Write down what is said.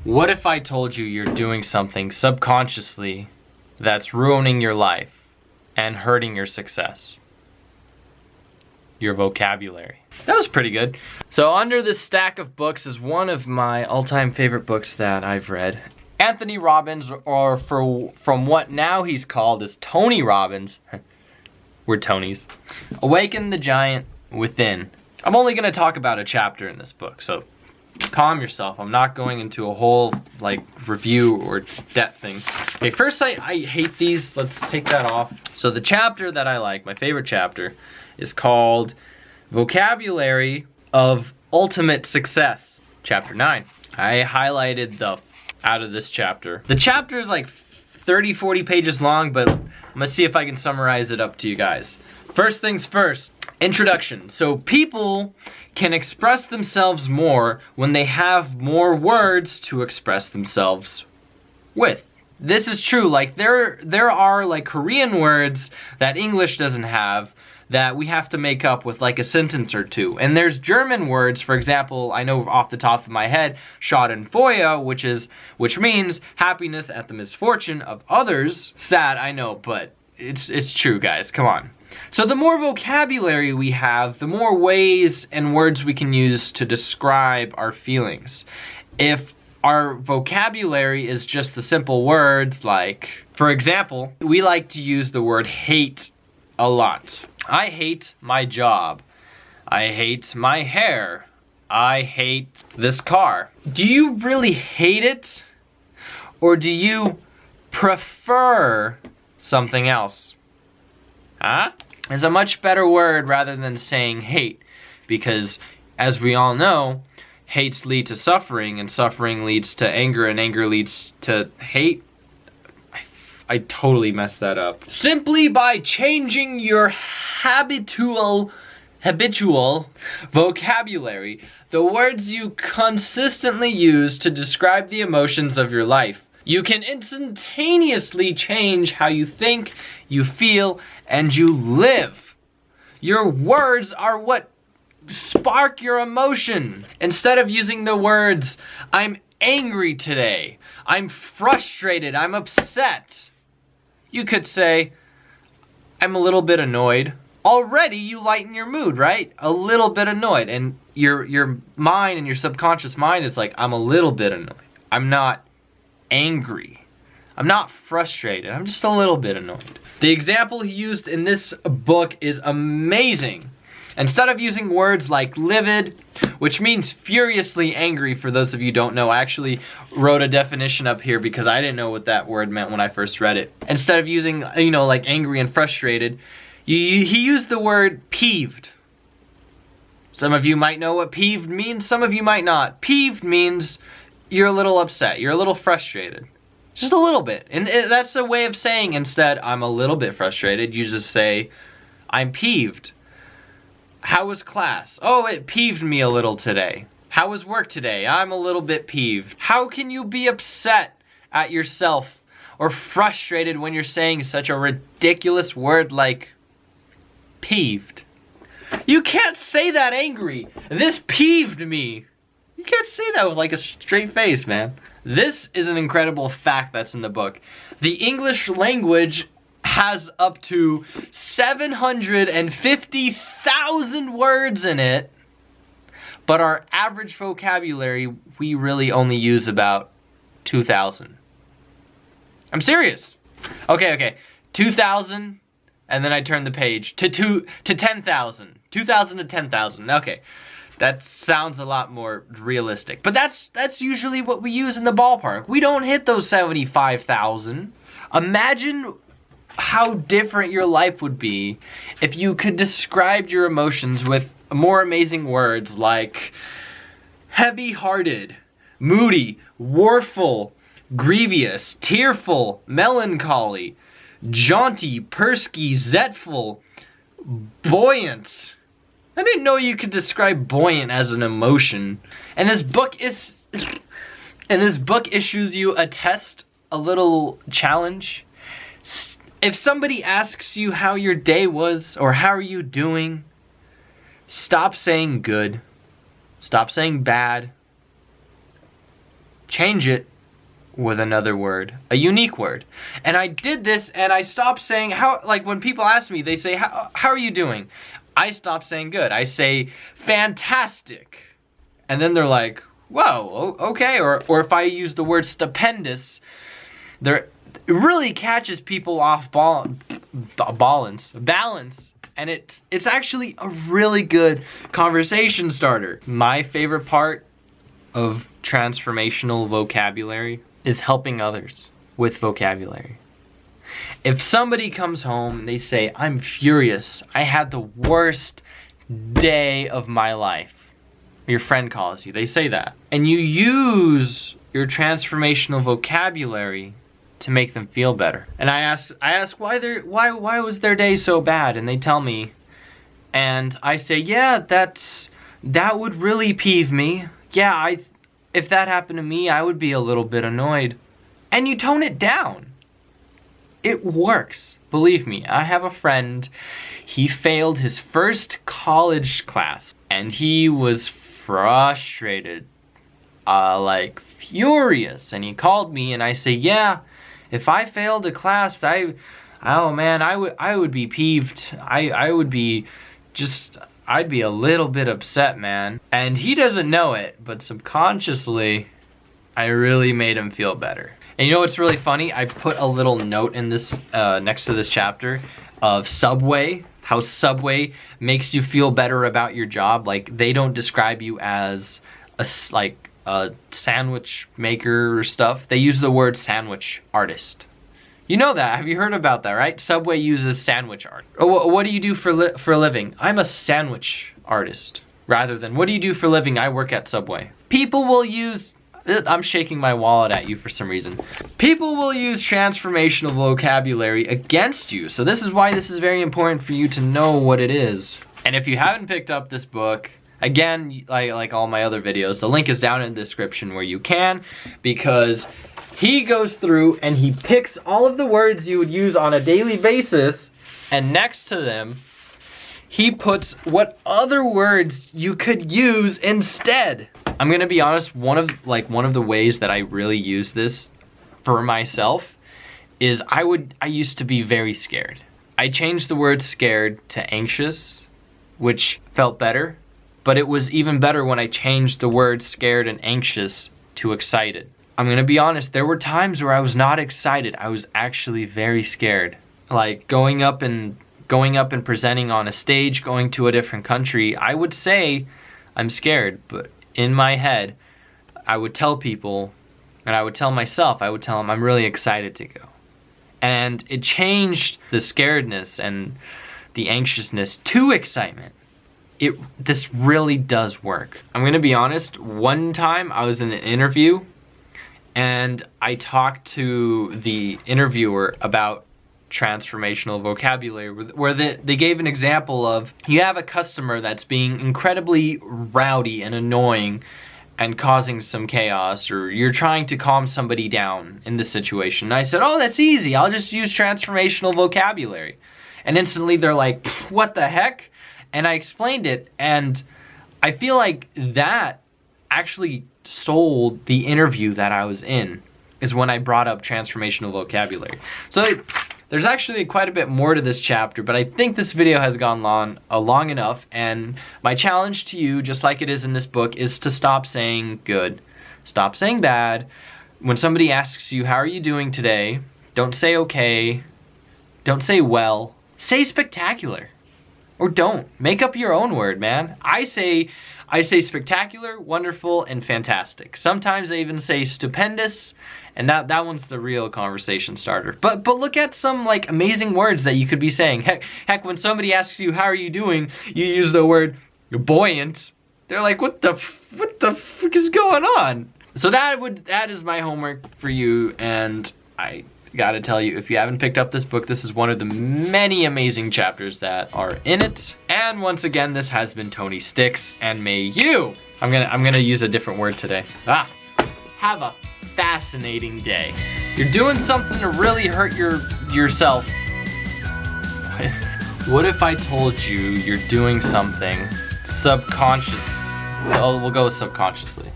What if I told you you're doing something subconsciously that's ruining your life and hurting your success? Your vocabulary. That was pretty good. So under this stack of books is one of my all-time favorite books that I've read. Anthony Robbins, or from what now he's called as Tony Robbins. We're Tonys. Awaken the Giant Within. I'm only gonna talk about a chapter in this book, so calm yourself. I'm not going into a whole like review or depth thing. Okay, first I hate these. Let's take that off. So the chapter that I like, my favorite chapter, is called Vocabulary of Ultimate Success. Chapter 9. I highlighted the out of this chapter. The chapter is like 30-40 pages long, but I'm gonna see if I can summarize it up to you guys. First things first, introduction. So people can express themselves more when they have more words to express themselves with. This is true. Like there are like Korean words that English doesn't have that we have to make up with like a sentence or two. And there's German words, for example, I know off the top of my head, Schadenfreude, which means happiness at the misfortune of others. Sad, I know, but it's true, guys. Come on. So the more vocabulary we have, the more ways and words we can use to describe our feelings. If our vocabulary is just the simple words like, for example, we like to use the word hate a lot. I hate my job. I hate my hair. I hate this car. Do you really hate it? Or do you prefer something else? Huh? It's a much better word rather than saying hate, because as we all know, hates lead to suffering, and suffering leads to anger, and anger leads to hate. I totally messed that up. Simply by changing your habitual vocabulary, the words you consistently use to describe the emotions of your life, you can instantaneously change how you think, you feel, and you live. Your words are what spark your emotion. Instead of using the words, I'm angry today, I'm frustrated, I'm upset, you could say, I'm a little bit annoyed. Already you lighten your mood, right? A little bit annoyed, and your mind and your subconscious mind is like, I'm a little bit annoyed. I'm not angry. I'm not frustrated. I'm just a little bit annoyed. The example he used in this book is amazing. Instead of using words like livid, which means furiously angry, for those of you who don't know, I actually wrote a definition up here because I didn't know what that word meant when I first read it. Instead of using, you know, like angry and frustrated, he used the word peeved. Some of you might know what peeved means, some of you might not. Peeved means you're a little upset, you're a little frustrated. Just a little bit. And that's a way of saying, instead, I'm a little bit frustrated, you just say, I'm peeved. How was class? Oh, it peeved me a little today. How was work today? I'm a little bit peeved. How can you be upset at yourself or frustrated when you're saying such a ridiculous word like peeved? You can't say that angry. This peeved me. You can't say that with like a straight face, man. This is an incredible fact that's in the book. The English language has up to 750,000 words in it, but our average vocabulary, we really only use about 2,000. I'm serious. Okay. 2,000, and then I turn the page to 10,000. 2,000 to 10,000. Okay. That sounds a lot more realistic. But that's usually what we use in the ballpark. We don't hit those 75,000. Imagine how different your life would be if you could describe your emotions with more amazing words like heavy-hearted, moody, warful, grievous, tearful, melancholy, jaunty, persky, zetful, buoyant. I didn't know you could describe buoyant as an emotion. And this book issues you a test, a little challenge. If somebody asks you how your day was or how are you doing, stop saying good. Stop saying bad. change it with another word, a unique word. And I did this, and I stopped saying how, like when people ask me, they say, how are you doing? I stopped saying good. I say fantastic. And then they're like, whoa, okay. Or if I use the word stupendous, it really catches people off balance. And it's actually a really good conversation starter. My favorite part of transformational vocabulary is helping others with vocabulary. If somebody comes home and they say, I'm furious, I had the worst day of my life. Your friend calls you, they say that. And you use your transformational vocabulary to make them feel better. And I ask why was their day so bad? And they tell me, and I say, yeah, that would really peeve me. Yeah, if that happened to me, I would be a little bit annoyed. And you tone it down. It works. Believe me, I have a friend, he failed his first college class, and he was frustrated, like furious, and he called me, and I say, yeah, if I failed a class, oh man, I would be peeved. I'd be a little bit upset, man. And he doesn't know it, but subconsciously, I really made him feel better. And you know what's really funny? I put a little note in this, next to this chapter of Subway, how Subway makes you feel better about your job. Like, they don't describe you as a sandwich maker or stuff. They use the word sandwich artist. You know that, have you heard about that, right? Subway uses sandwich art. Oh, what do you do for a living? I'm a sandwich artist. Rather than, what do you do for a living? I work at Subway. People will use, I'm shaking my wallet at you for some reason. People will use transformational vocabulary against you. So this is why this is very important for you to know what it is. And if you haven't picked up this book, again, like all my other videos, the link is down in the description where you can, because he goes through and he picks all of the words you would use on a daily basis, and next to them, he puts what other words you could use instead. I'm gonna be honest, one of the ways that I really use this for myself is I used to be very scared. I changed the word scared to anxious, which felt better, but it was even better when I changed the word scared and anxious to excited. I'm gonna be honest, there were times where I was not excited. I was actually very scared. Like going up and presenting on a stage, going to a different country, I would say I'm scared, but in my head, I would tell people, and I would tell myself, I would tell them I'm really excited to go. And it changed the scaredness and the anxiousness to excitement. This really does work. I'm gonna be honest, one time I was in an interview and I talked to the interviewer about transformational vocabulary, where they gave an example of, you have a customer that's being incredibly rowdy and annoying and causing some chaos, or you're trying to calm somebody down in this situation. And I said, oh, that's easy, I'll just use transformational vocabulary. And instantly they're like, what the heck? And I explained it, and I feel like that actually sold the interview that I was in, is when I brought up transformational vocabulary. So there's actually quite a bit more to this chapter, but I think this video has gone long enough, and my challenge to you, just like it is in this book, is to stop saying good. Stop saying bad. When somebody asks you, how are you doing today? Don't say okay. Don't say well. Say spectacular. Or don't. Make up your own word, man. I say spectacular, wonderful, and fantastic. Sometimes I even say stupendous, and that one's the real conversation starter. But look at some like amazing words that you could be saying. Heck, when somebody asks you, how are you doing? You use the word buoyant. They're like, what the fuck is going on? So that is my homework for you, and I gotta tell you, if you haven't picked up this book, this is one of the many amazing chapters that are in it. And once again, this has been Tony Sticks, and may you, I'm gonna use a different word today. Have a fascinating day. You're doing something to really hurt yourself. What if I told you you're doing something subconscious? So we'll go subconsciously.